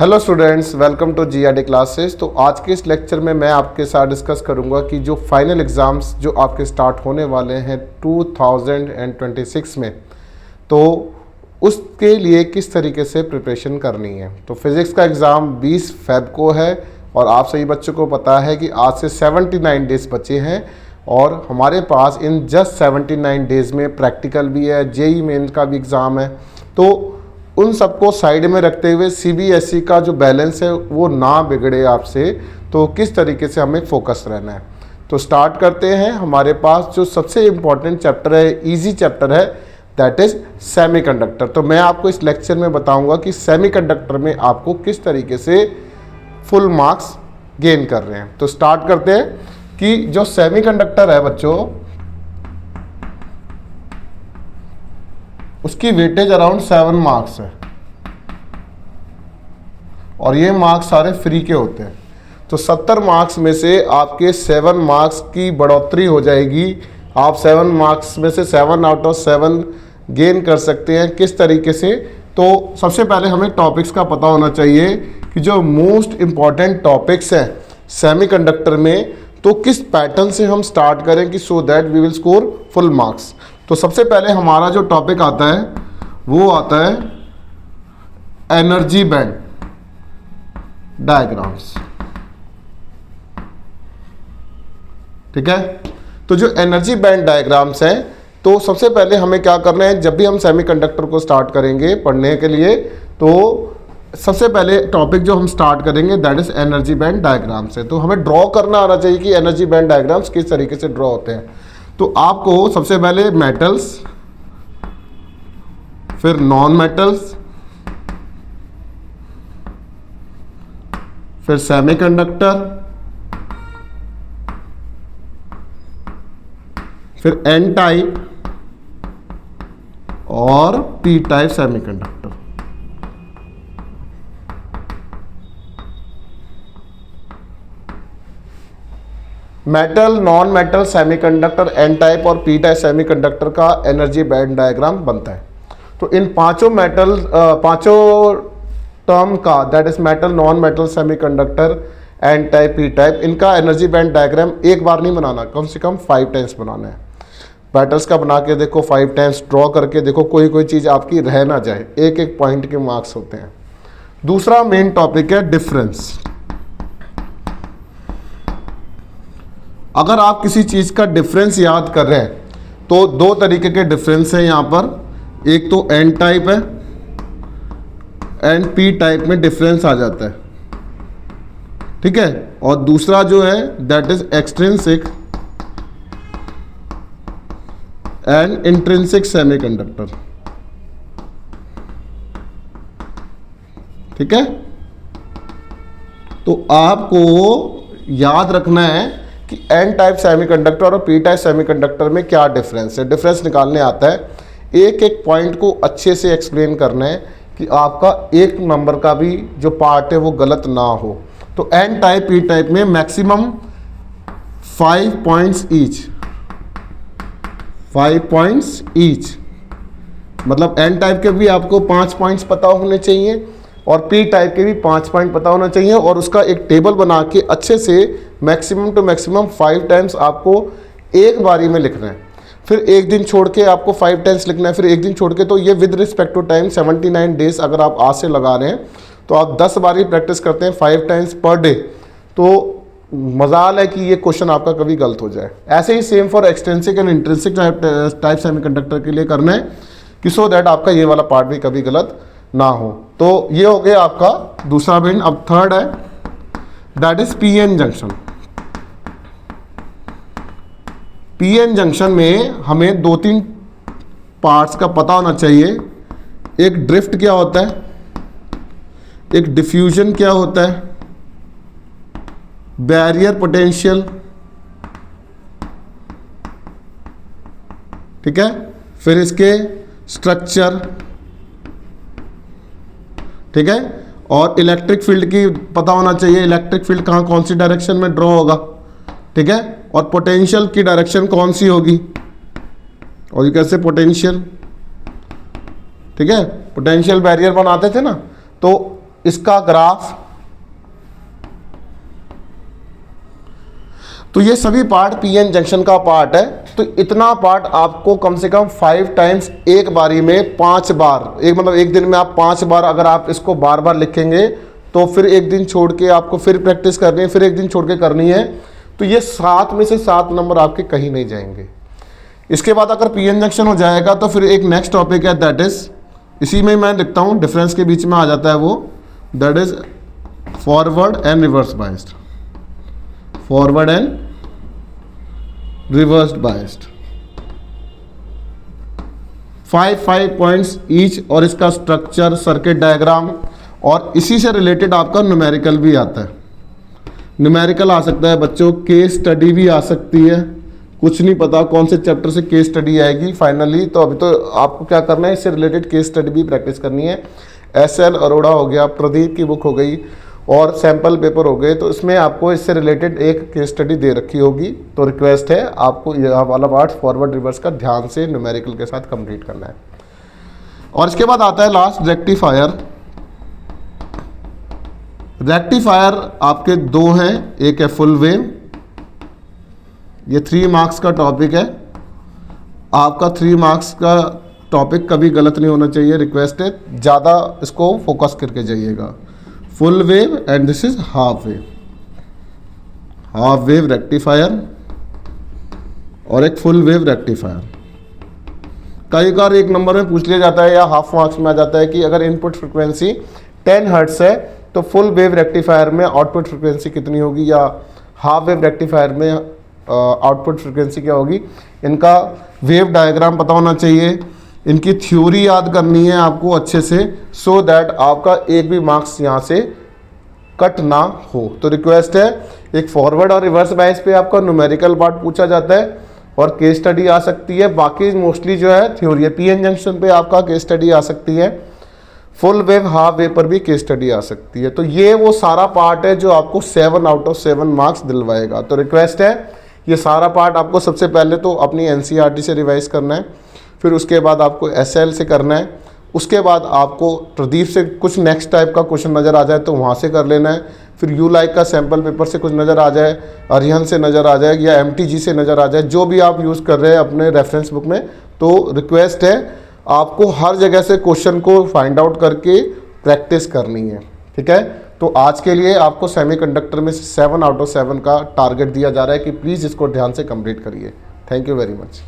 Hello students, welcome to GRD classes. तो आज के इस लेक्चर में मैं आपके साथ डिस्कस करूंगा कि जो फाइनल एग्ज़ाम्स जो आपके स्टार्ट होने वाले हैं 2026 में, तो उसके लिए किस तरीके से प्रिपरेशन करनी है। तो फिज़िक्स का एग्ज़ाम 20 फ़रवरी को है और आप सभी बच्चों को पता है कि आज से 79 डेज़ बचे हैं और हमारे पास इन जस्ट 79 डेज़ में प्रैक्टिकल भी है, जेईई मेन का भी एग्ज़ाम है। तो उन सबको साइड में रखते हुए सीबीएसई का जो बैलेंस है वो ना बिगड़े आपसे, तो किस तरीके से हमें फोकस रहना है। तो स्टार्ट करते हैं। हमारे पास जो सबसे इम्पॉर्टेंट चैप्टर है, इजी चैप्टर है, दैट इज़ सेमीकंडक्टर। तो मैं आपको इस लेक्चर में बताऊंगा कि सेमीकंडक्टर में आपको किस तरीके से फुल मार्क्स गेन कर रहे हैं। तो स्टार्ट करते हैं कि जो सेमीकंडक्टर है बच्चों, उसकी वेटेज अराउंड 7 मार्क्स है और ये मार्क्स सारे फ्री के होते हैं। तो 70 मार्क्स में से आपके 7 मार्क्स की बढ़ोतरी हो जाएगी। आप 7 मार्क्स में से 7 आउट ऑफ 7 गेन कर सकते हैं। किस तरीके से? तो सबसे पहले हमें टॉपिक्स का पता होना चाहिए कि जो मोस्ट इम्पॉर्टेंट टॉपिक्स हैं सेमीकंडक्टर में, तो किस पैटर्न से हम स्टार्ट करें कि so that we will score full marks. तो सबसे पहले हमारा जो टॉपिक आता है वो आता है एनर्जी बैंड डायग्राम्स। ठीक है, तो जो एनर्जी बैंड डायग्राम्स हैं, तो सबसे पहले हमें क्या करना है, जब भी हम सेमीकंडक्टर को स्टार्ट करेंगे पढ़ने के लिए, तो सबसे पहले टॉपिक जो हम स्टार्ट करेंगे that is energy band diagram से। तो हमें ड्रॉ करना आना चाहिए कि एनर्जी बैंड डायग्राम्स किस तरीके से ड्रॉ होते हैं। तो आपको सबसे पहले मेटल्स, फिर नॉन मेटल्स, फिर सेमीकंडक्टर, फिर एन टाइप और P type semiconductor. Metal, non metal, semiconductor, N type और पी टाइप सेमीकंडक्टर का एनर्जी बैंड डायग्राम बनता है। तो इन पांचों टर्म का, that is metal, non metal, semiconductor, N type, P type, इनका एनर्जी बैंड डायग्राम एक बार नहीं बनाना, कम से कम 5 टाइम्स बनाना है। मेटल्स का बना के देखो, 5 टाइम्स ड्रॉ करके देखो, कोई चीज़ आपकी रह ना जाए। एक एक पॉइंट के मार्क्स होते हैं। दूसरा मेन टॉपिक है डिफरेंस। अगर आप किसी चीज़ का डिफरेंस याद कर रहे हैं तो 2 तरीके के डिफरेंस हैं यहाँ पर। एक तो एन टाइप है, एंड पी टाइप में डिफरेंस आ जाता है। ठीक है, और दूसरा जो है that is extrinsic and intrinsic semiconductor. ठीक है, तो आपको याद रखना है कि एन टाइप सेमीकंडक्टर और पी टाइप सेमीकंडक्टर में क्या डिफरेंस है। डिफरेंस निकालने आता है, एक एक पॉइंट को अच्छे से एक्सप्लेन करना है कि आपका एक नंबर का भी जो पार्ट है वो गलत ना हो। तो एन टाइप, पी टाइप में maximum 5 points each, 5 points each, मतलब एन टाइप के भी आपको 5 पॉइंट्स पता होने चाहिए और पी टाइप के भी 5 पॉइंट पता होना चाहिए। और उसका एक टेबल बना के अच्छे से मैक्सिमम टू मैक्सिमम 5 टाइम्स आपको एक बारी में लिखना है। फिर एक दिन छोड़ के आपको 5 टाइम्स लिखना है, फिर एक दिन छोड़ के। तो ये with respect to time 79 days अगर आप आज से लगा रहे हैं तो आप 10 बारी प्रैक्टिस करते हैं 5 टाइम्स पर डे, तो मजाल है कि ये क्वेश्चन आपका कभी गलत हो जाए। ऐसे ही same for extrinsic and intrinsic type semiconductor के लिए करना है कि सो दैट आपका ये वाला पार्ट भी कभी गलत ना हो। तो ये हो गया आपका दूसरा बैंड। अब थर्ड है that is PN junction. PN junction में हमें 2-3 पार्ट्स का पता होना चाहिए। एक ड्रिफ्ट क्या होता है, एक डिफ्यूजन क्या होता है, बैरियर पोटेंशियल, ठीक है, फिर इसके स्ट्रक्चर, ठीक है, और इलेक्ट्रिक फील्ड की पता होना चाहिए, इलेक्ट्रिक फील्ड कहाँ कौन सी डायरेक्शन में ड्रॉ होगा, ठीक है, और पोटेंशियल की डायरेक्शन कौन सी होगी, और ये कैसे पोटेंशियल, ठीक है, पोटेंशियल बैरियर बनाते थे ना, तो इसका ग्राफ, तो ये सभी पार्ट पीएन जंक्शन का पार्ट है। तो इतना पार्ट आपको कम से कम 5 टाइम्स एक बारी में 5 बार, एक दिन में आप 5 बार अगर आप इसको बार बार लिखेंगे तो फिर एक दिन छोड़ के आपको फिर प्रैक्टिस करनी है, फिर एक दिन छोड़ के करनी है, तो ये 7 में से 7 नंबर आपके कहीं नहीं जाएंगे। इसके बाद अगर पीएन जंक्शन हो जाएगा तो फिर एक नेक्स्ट टॉपिक है, दैट इज, इसी में मैं लिखता हूँ, डिफरेंस के बीच में आ जाता है वो, that is forward and reverse biased, forward and reversed biased, 5 points each, और इसका स्ट्रक्चर, सर्किट डायग्राम, और इसी से रिलेटेड आपका न्यूमेरिकल भी आता है। न्यूमेरिकल आ सकता है बच्चों, केस स्टडी भी आ सकती है, कुछ नहीं पता कौन से चैप्टर से केस स्टडी आएगी फाइनली, तो अभी तो आपको क्या करना है, इससे रिलेटेड केस स्टडी भी प्रैक्टिस करनी है। एसएल अरोड़ा हो गया, प्रदीप की बुक हो गई, और सैम्पल पेपर हो गए, तो इसमें आपको इससे रिलेटेड एक केस स्टडी दे रखी होगी। तो रिक्वेस्ट है आपको यह वाला पार्ट फॉरवर्ड रिवर्स का ध्यान से न्यूमेरिकल के साथ कंप्लीट करना है। और इसके बाद आता है लास्ट रेक्टिफायर। रेक्टिफायर आपके 2 हैं, एक है फुल वेव, ये 3 मार्क्स का टॉपिक है आपका। 3 मार्क्स का टॉपिक कभी गलत नहीं होना चाहिए, रिक्वेस्ट है, ज़्यादा इसको फोकस करके जाइएगा। Full wave and this is half wave, half wave rectifier और एक फुल वेव रेक्टिफायर। कई बार एक नंबर में पूछ लिया जाता है या हाफ मार्क्स में आ जाता है कि अगर इनपुट फ्रिक्वेंसी 10 हर्ट्ज है तो फुल वेव रेक्टिफायर में आउटपुट फ्रिक्वेंसी कितनी होगी, या हाफ वेव रेक्टिफायर में आउटपुट फ्रिक्वेंसी क्या होगी। इनका वेव डायग्राम पता होना चाहिए, इनकी थ्योरी याद करनी है आपको अच्छे से, सो दैट आपका एक भी मार्क्स यहाँ से कट ना हो। तो रिक्वेस्ट है, एक फॉरवर्ड और रिवर्स बायस पे आपका न्यूमेरिकल पार्ट पूछा जाता है और केस स्टडी आ सकती है, बाकी मोस्टली जो है थ्योरी है। पीएन जंक्शन पे आपका केस स्टडी आ सकती है, फुल वेव हाफ वेव पर भी केस स्टडी आ सकती है। तो ये वो सारा पार्ट है जो आपको 7 आउट ऑफ 7 मार्क्स दिलवाएगा। तो रिक्वेस्ट है, ये सारा पार्ट आपको सबसे पहले तो अपनी एनसीईआरटी से रिवाइज करना है, फिर उसके बाद आपको एसएल से करना है, उसके बाद आपको प्रदीप से कुछ नेक्स्ट टाइप का क्वेश्चन नज़र आ जाए तो वहाँ से कर लेना है, फिर यू लाइक का सैम्पल पेपर से कुछ नज़र आ जाए, अरिहन से नज़र आ जाए, या एमटीजी से नज़र आ जाए, जो भी आप यूज़ कर रहे हैं अपने रेफरेंस बुक में। तो रिक्वेस्ट है आपको हर जगह से क्वेश्चन को फाइंड आउट करके प्रैक्टिस करनी है, ठीक है। तो आज के लिए आपको सेमीकंडक्टर में 7 आउट ऑफ 7 का टारगेट दिया जा रहा है कि प्लीज़ इसको ध्यान से कंप्लीट करिए। Thank you very much.